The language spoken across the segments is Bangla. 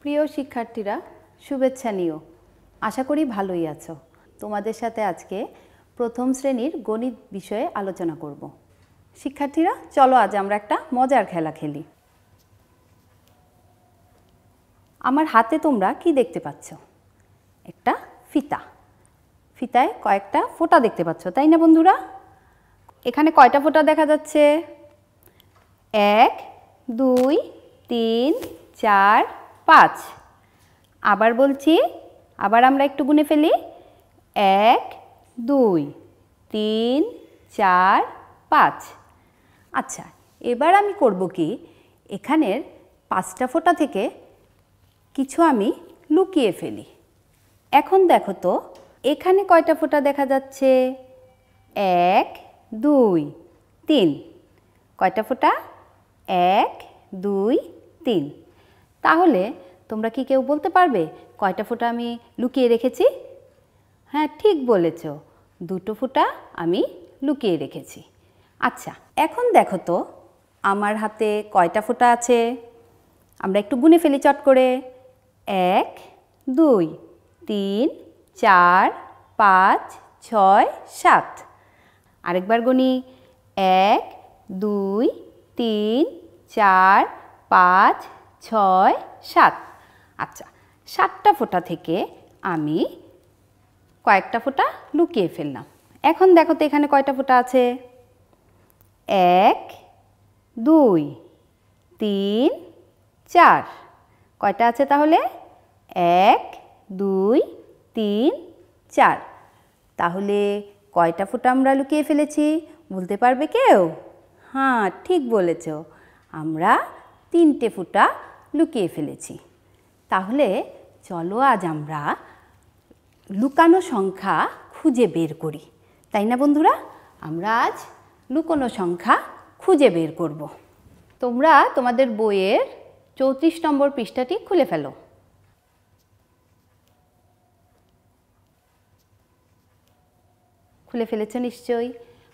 প্রিয় শিক্ষার্থীরা, শুভেচ্ছা নিও। আশা করি ভালোই আছো। তোমাদের সাথে আজকে প্রথম শ্রেণীর গণিত বিষয়ে আলোচনা করব। শিক্ষার্থীরা, চলো আজ আমরা একটা মজার খেলা খেলি। আমার হাতে তোমরা কি দেখতে পাচ্ছ? একটা ফিতা। ফিতায় কয়েকটা ফোঁটা দেখতে পাচ্ছ, তাই না বন্ধুরা? এখানে কয়টা ফোঁটা দেখা যাচ্ছে? 1, 2, 3, 4, 5। আবার বলছি, আবার আমরা একটু গুনে ফেলি। 1, 2, 3, 4, 5। আচ্ছা, এবার আমি করব কি, এখানের 5টা ফোঁটা থেকে কিছু আমি লুকিয়ে ফেলি। এখন দেখো তো, এখানে কয়টা ফোঁটা দেখা যাচ্ছে? 1, 2, 3। কয়টা ফোঁটা? 1, 2, 3। তাহলে তোমরা কি কেউ বলতে পারবে কয়টা ফোঁটা আমি লুকিয়ে রেখেছি? হ্যাঁ, ঠিক বলেছ, 2টো ফোঁটা আমি লুকিয়ে রেখেছি। আচ্ছা, এখন দেখো তো আমার হাতে কয়টা ফোঁটা আছে? আমরা একটু গুনে ফেলি চট করে। 1, 2, 3, 4, 5, 6, 7। আরেকবার গুনি। 1, 2, 3, 4, 5, 6, 7। আচ্ছা, 7টা ফোঁটা থেকে আমি কয়েকটা ফোঁটা লুকিয়ে ফেললাম। এখন দেখো তো এখানে কয়টা ফোঁটা আছে? 1, 2, 3, 4। কয়টা আছে তাহলে? 1, 2, 3, 4। তাহলে কয়টা ফোঁটা আমরা লুকিয়ে ফেলেছি বলতে পারবে কেউ? হ্যাঁ, ঠিক বলেছ, আমরা 3টে ফোঁটা লুকিয়ে ফেলেছি। তাহলে চলো আজ আমরা লুকানো সংখ্যা খুঁজে বের করি, তাই না বন্ধুরা? আমরা আজ লুকানো সংখ্যা খুঁজে বের করব। তোমরা তোমাদের বইয়ের 34 নম্বর পৃষ্ঠাটি খুলে ফেলো। খুলে ফেলেছ নিশ্চয়ই।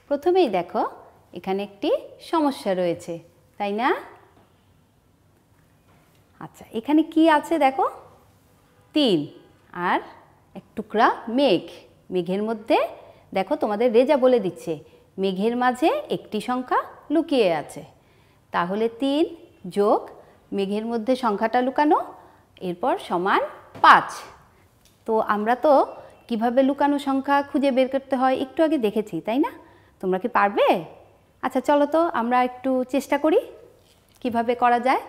প্রথমেই দেখো এখানে একটি সমস্যা রয়েছে, তাই না? আচ্ছা, এখানে কি আছে দেখো? 3 আর এক টুকরা মেঘ। মেঘের মধ্যে দেখো তোমাদের রেজা বলে দিচ্ছে মেঘের মাঝে একটি সংখ্যা লুকিয়ে আছে। তাহলে 3 যোগ মেঘের মধ্যে সংখ্যাটা লুকানো, এরপর সমান 5। তো আমরা তো কিভাবে লুকানো সংখ্যা খুঁজে বের করতে হয় একটু আগে দেখেছি, তাই না? তোমরা কি পারবে? আচ্ছা, চলো তো আমরা একটু চেষ্টা করি কিভাবে করা যায়।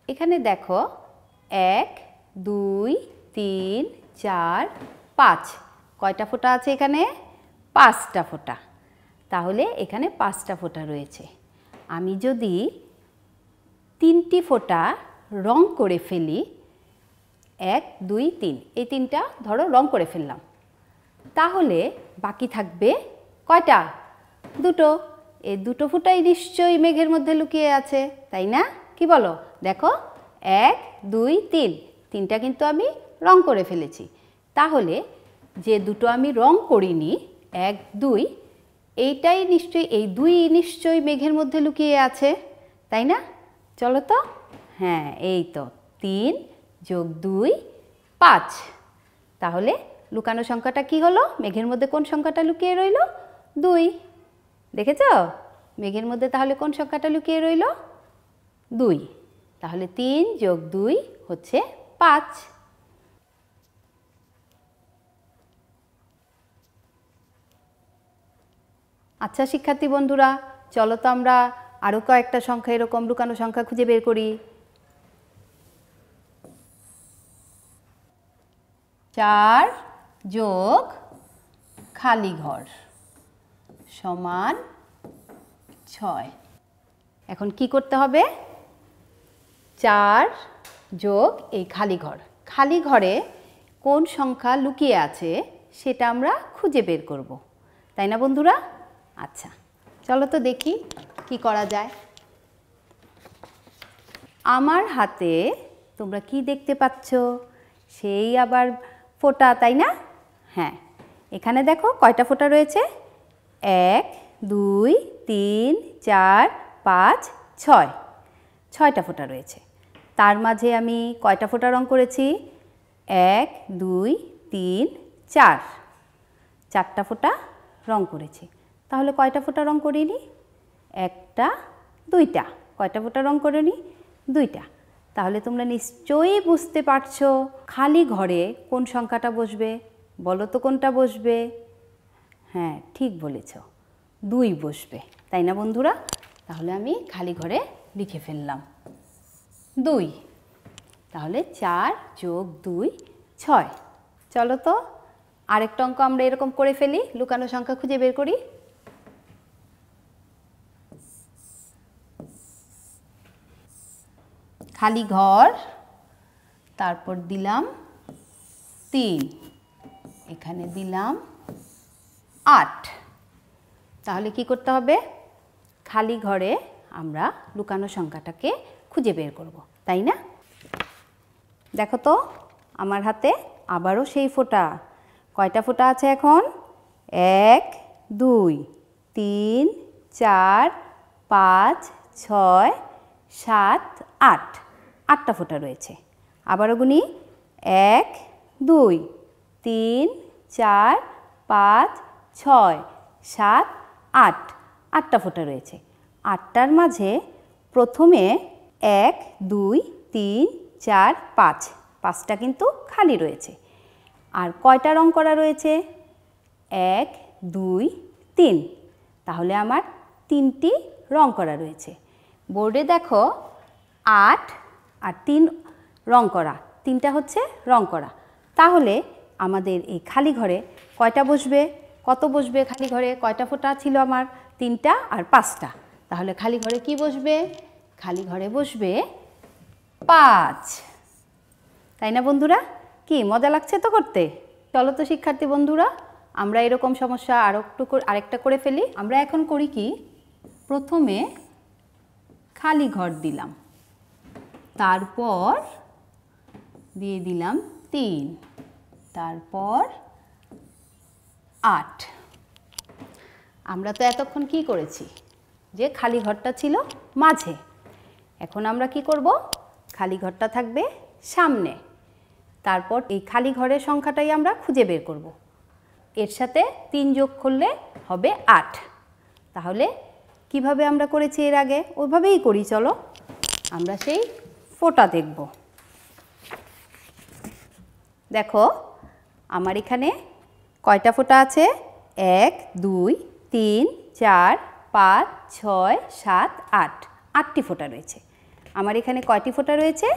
এখানে দেখো 1, 2, 3, 4, 5। কয়টা ফোঁটা আছে এখানে? 5টা ফোঁটা। তাহলে এখানে 5টা ফোঁটা রয়েছে। আমি যদি 3টি ফোঁটা রং করে ফেলি, 1, 2, 3, এই 3টা ধরো রং করে ফেললাম, তাহলে বাকি থাকবে কয়টা? 2টো। এই 2টো ফোঁটাই নিশ্চয়ই মেঘের মধ্যে লুকিয়ে আছে, তাই না? কি বলো? দেখো 1, 2, 3, 3টা কিন্তু আমি রং করে ফেলেছি। তাহলে যে 2টো আমি রং করিনি, 1, 2, এইটাই নিশ্চয়ই, এই 2 নিশ্চয়ই মেঘের মধ্যে লুকিয়ে আছে, তাই না? চলো তো। হ্যাঁ, এই তো 3 যোগ 2, 5। তাহলে লুকানো সংখ্যাটা কি হলো? মেঘের মধ্যে কোন সংখ্যাটা লুকিয়ে রইল? 2। দেখেছ? মেঘের মধ্যে তাহলে কোন সংখ্যাটা লুকিয়ে রইল? 2। তাহলে 3 যোগ 2 হচ্ছে 5। আচ্ছা শিক্ষার্থী বন্ধুরা, চলো তো আমরা আরও কয়েকটা সংখ্যা এরকম লুকানো সংখ্যা খুঁজে বের করি। 4 যোগ খালি ঘর সমান 6। এখন কি করতে হবে? 4 যোগ এই খালি ঘর, খালি ঘরে কোন সংখ্যা লুকিয়ে আছে সেটা আমরা খুঁজে বের করব, তাই না বন্ধুরা? আচ্ছা, চলো তো দেখি কি করা যায়। আমার হাতে তোমরা কি দেখতে পাচ্ছ? সেই আবার ফোঁটা, তাই না? হ্যাঁ, এখানে দেখো কয়টা ফোঁটা রয়েছে? 1, 2, 3, 4, 5, 6, 6টা ফোঁটা রয়েছে। তার মাঝে আমি কয়টা ফোঁটা রং করেছি? 1, 2, 3, 4, 4টা ফোঁটা রং করেছি। তাহলে কয়টা ফোঁটা রং করিনি? 1টা, 2টা। কয়টা ফোঁটা রং করিনি? 2টা। তাহলে তোমরা নিশ্চয়ই বুঝতে পারছো খালি ঘরে কোন সংখ্যাটা বসবে? বলো তো কোনটা বসবে? হ্যাঁ, ঠিক বলেছ, 2 বসবে, তাই না বন্ধুরা? তাহলে আমি খালি ঘরে লিখে ফেললাম 2। তাহলে 4 যোগ 2, 6। চলো তো আরেকটা অঙ্ক আমরা এরকম করে ফেলি, লুকানো সংখ্যা খুঁজে বের করি। খালি ঘর, তারপর দিলাম 3, এখানে দিলাম 8। তাহলে কি করতে হবে? খালি ঘরে আমরা লুকানো সংখ্যাটাকে খুঁজে বের করব, তাই না? দেখো তো আমার হাতে আবারও সেই ফোঁটা। কয়টা ফোঁটা আছে এখন? 1, 2, 3, 4, 5, 6, 7, 8। 8টা ফোঁটা রয়েছে। আবারও গুনি, 1, 2, 3, 4, 5, 6, 7, 8। 8টা ফোঁটা রয়েছে। 8টার মাঝে প্রথমে 1, 2, 3, 4, 5, 5টা কিন্তু খালি রয়েছে। আর কয়টা রং করা রয়েছে? 1, 2, 3। তাহলে আমার 3টি রং করা রয়েছে। বোর্ডে দেখো 8 আর 3 রং করা, 3টা হচ্ছে রং করা। তাহলে আমাদের এই খালি ঘরে কয়টা বসবে? কত বসবে খালি ঘরে? কয়টা ফোঁটা ছিল আমার? 3টা আর 5টা। তাহলে খালি ঘরে কি বসবে? খালি ঘরে বসবে 5, তাই না বন্ধুরা? কি মজা লাগছে তো করতে? চলো তো শিক্ষার্থী বন্ধুরা, আমরা এরকম সমস্যা আরেকটা করে ফেলি। আমরা এখন করি কি, প্রথমে খালি ঘর দিলাম, তারপর দিয়ে দিলাম 3, তারপর 8। আমরা তো এতক্ষণ কি করেছি? যে খালি ঘরটা ছিল মাঝে। এখন আমরা কি করব? খালি ঘরটা থাকবে সামনে। তারপর এই খালি ঘরের সংখ্যাটাই আমরা খুঁজে বের করব। এর সাথে 3 যোগ করলে হবে 8। তাহলে কিভাবে আমরা করেছি এর আগে? ওইভাবেই করি। চলো আমরা সেই ফোঁটা দেখব। দেখো আমার এখানে কয়টা ফোঁটা আছে? 1, 2, 3, 4, 5, 6, 7, 8। 8টি ফোঁটা রয়েছে। আমার এখানে কয়টি ফোঁটা রয়েছে?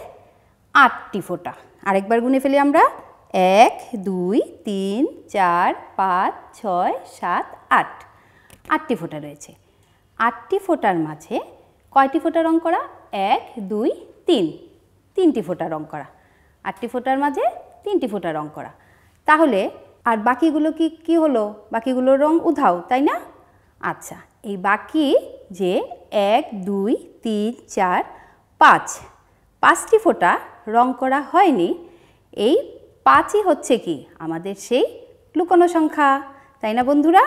8টি ফোঁটা। আরেকবার গুনে ফেলি আমরা। 1, 2, 3, 4, 5, 6, 7, 8। 8টি ফোঁটা রয়েছে। 8টি ফোঁটার মাঝে কয়টি ফোঁটা রং করা? 1, 2, 3। 3টি ফোঁটা রং করা। 8টি ফোঁটার মাঝে 3টি ফোঁটা রং করা। তাহলে আর বাকিগুলো কি হলো? বাকিগুলোর রং উধাও, তাই না? আচ্ছা, এই বাকি যে 1, 2, 3, 4, 5, 5টি ফোঁটা রং করা হয়নি, এই 5ই হচ্ছে কি আমাদের সেই লুকানো সংখ্যা, তাই না বন্ধুরা?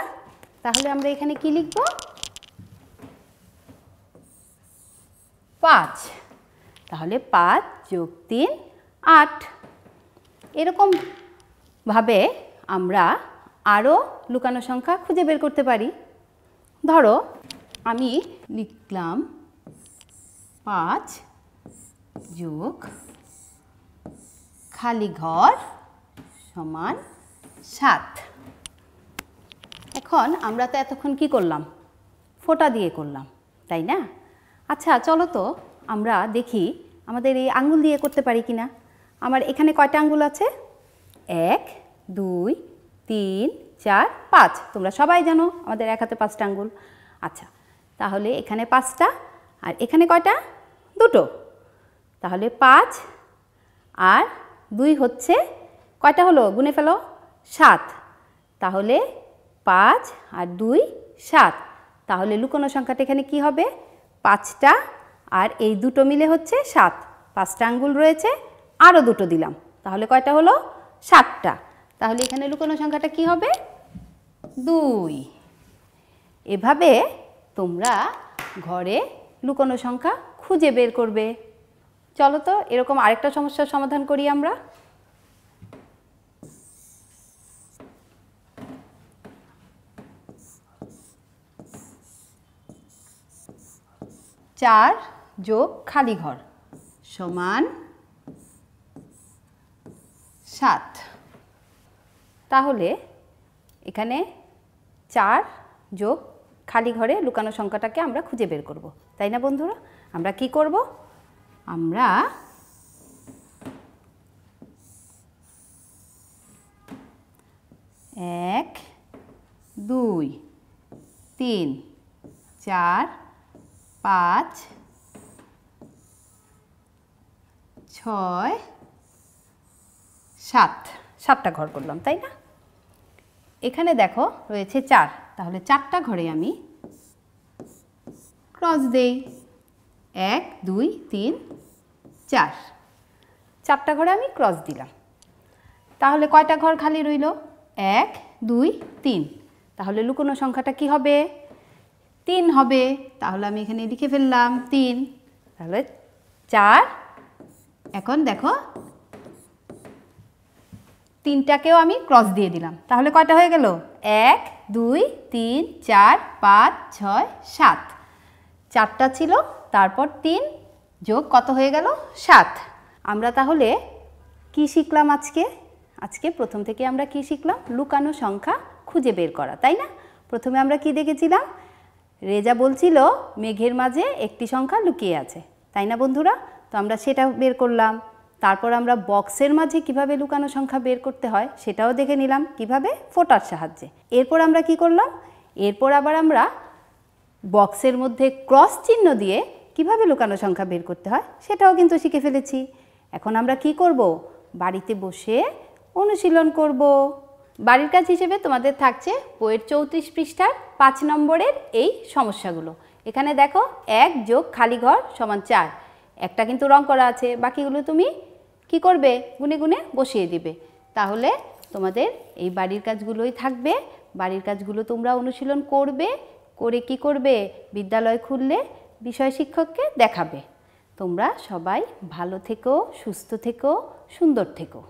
তাহলে আমরা এখানে কি লিখব? 5। তাহলে 5 যোগ 3, 8। এরকম ভাবে আমরা আরও লুকানো সংখ্যা খুঁজে বের করতে পারি। ধরো আমি লিখলাম 5 যোগ খালি ঘর সমান 7। এখন আমরা তো এতক্ষণ কি করলাম? ফোঁটা দিয়ে করলাম, তাই না? আচ্ছা চলো তো আমরা দেখি আমাদের এই আঙ্গুল দিয়ে করতে পারি কিনা। আমার এখানে কয়টা আঙ্গুল আছে? 1, 2, 3, 4, 5। তোমরা সবাই জানো আমাদের এক হাতে 5টা আঙ্গুল। আচ্ছা, তাহলে এখানে 5টা আর এখানে কয়টা? 2টো। তাহলে 5 আর 2 হচ্ছে কয়টা হলো? গুনে ফেলো। 7। তাহলে 5 আর 2, 7। তাহলে লুকানো সংখ্যাটা এখানে কি হবে? 5টা আর এই 2টো মিলে হচ্ছে 7। 5টা আঙ্গুল রয়েছে, আরও 2টো দিলাম, তাহলে কয়টা হলো? 7টা। তাহলে এখানে লুকানো সংখ্যাটা কি হবে? 2। এভাবে তোমরা ঘরে লুকানো সংখ্যা খুঁজে বের করবে। চলো তো এরকম আরেকটা সমস্যার সমাধান করি আমরা। চার যোগ খালি ঘর সমান 7। তাহলে এখানে 4 যোগ খালি ঘরে লুকানো সংখ্যাটাকে আমরা খুঁজে বের করব, তাই না বন্ধুরা? আমরা কি করব? আমরা এক, 2, 3, 4, 5, 6, 7, 7টা ঘর করলাম, তাই না? এখানে দেখো রয়েছে 4, তাহলে 4টা ঘরে আমি ক্রস দেই। 1, 2, 3, 4, 4টা ঘরে আমি ক্রস দিলাম। তাহলে কয়টা ঘর খালি রইল? 1, 2, 3। তাহলে লুকোনো সংখ্যাটা কি হবে? 3 হবে। তাহলে আমি এখানে লিখে ফেললাম 3। তাহলে 4। এখন দেখো 3টাকেও আমি ক্রস দিয়ে দিলাম। তাহলে কয়টা হয়ে গেল? 1, 2, 3, 4, 5, 6, 7। 4টা ছিল, তারপর 3 যোগ কত হয়ে গেল? 7। আমরা তাহলে কি শিখলাম আজকে? আজকে প্রথম থেকে আমরা কি শিখলাম? লুকানো সংখ্যা খুঁজে বের করা, তাই না? প্রথমে আমরা কি দেখেছিলাম? রেজা বলছিল মেঘের মাঝে একটি সংখ্যা লুকিয়ে আছে, তাই না বন্ধুরা? তো আমরা সেটা বের করলাম। তারপর আমরা বক্সের মাঝে কিভাবে লুকানো সংখ্যা বের করতে হয় সেটাও দেখে নিলাম, কিভাবে? ফোঁটার সাহায্যে। এরপর আমরা কি করলাম? এরপর আবার আমরা বক্সের মধ্যে ক্রস চিহ্ন দিয়ে কিভাবে লুকানো সংখ্যা বের করতে হয় সেটাও কিন্তু শিখে ফেলেছি। এখন আমরা কি করব? বাড়িতে বসে অনুশীলন করব। বাড়ির কাজ হিসেবে তোমাদের থাকছে বইয়ের 34 পৃষ্ঠার 5 নম্বরের এই সমস্যাগুলো। এখানে দেখো 1 যোগ খালি ঘর সমান 4। একটা কিন্তু রং করা আছে, বাকিগুলো তুমি কি করবে? গুনে গুনে বসিয়ে দিবে। তাহলে তোমাদের এই বাড়ির কাজগুলোই থাকবে। বাড়ির কাজগুলো তোমরা অনুশীলন করবে, করে কি করবে? বিদ্যালয় খুললে বিষয় শিক্ষককে দেখাবে। তোমরা সবাই ভালো থেকো, সুস্থ থেকো, সুন্দর থেকো।